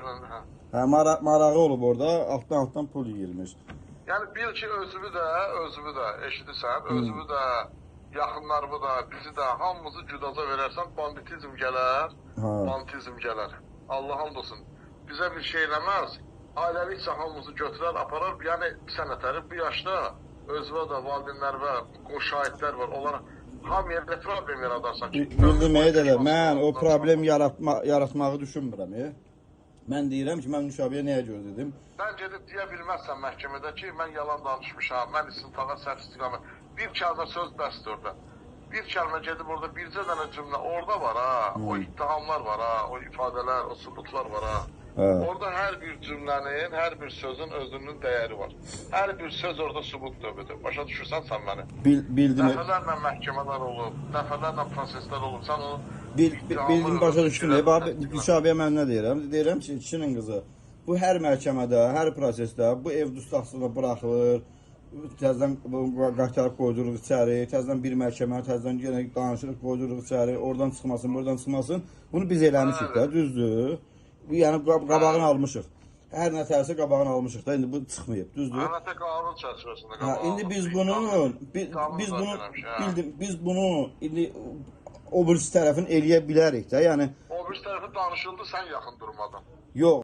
Hə. Hə, marağı olub orada, altdan pul yeyilmiş. Yəni bil ki, özümü də eşidirsən, özümü də, yaxınlarımı da, bizi də, hamımızı güdaca verərsən, banditizm gələr, banditizm gələr. Allah hamd olsun, bizə bir şey eləməz, ailəlikcə hamımızı götürər, aparar, yəni sənətləri bu yaşda özümə də, valideynlərə, o şahidlər var, onlara hamıya nə problem yaradarsan ki? Bildim, mən o problem yaratmağı düşünmürəm. Mən deyirəm ki, mən Nüşabiyə nəyə gözlədim? Mən gedib deyə bilməzsən məhkəmədə ki, mən yalan danışmışam, mən istintaqa səhv istiqamət. Bir kəlmə söz bəsdir orada. Bir kəlmə gedib orada bircə dənə cümlə orada var ha, o ittihamlar var ha, o ifadələr, o sübutlar var ha. Orada hər bir cümlənin, hər bir sözün özünün dəyəri var. Hər bir söz orada sübut dövüdür. Başa düşürsən sən məni? Bildim. Dəfələrlə məhkəmələr olub, dəfələrlə proseslər olub. Sən o bildim, başa düşdüm. Nüşabiyə mən nə deyirəm? Deyirəm ki, kişinin qızı bu hər məhkəmədə, hər prosesdə bu ev dustaqsına buraxılır. Təzədən qaytarıb qoyduruq içəri, təzədən bir məhkəmə, təzədən yenə danışırıq, qoyduruq içəri, oradan çıxmasın, buradan çıxmasın. Bunu biz eləmişik də, düzdür? Yəni qabağını almışıq. Hər nə tərsə qabağını almışıq da, indi bu çıxmayıb, düzdür? Əlbəttə qanun çərçivəsində qabağını. İndi biz bunu indi o birisi tərəfin eləyə bilərik də, yəni. O birisi tərəfi danışıldı, sən yaxın durmadın. Yox.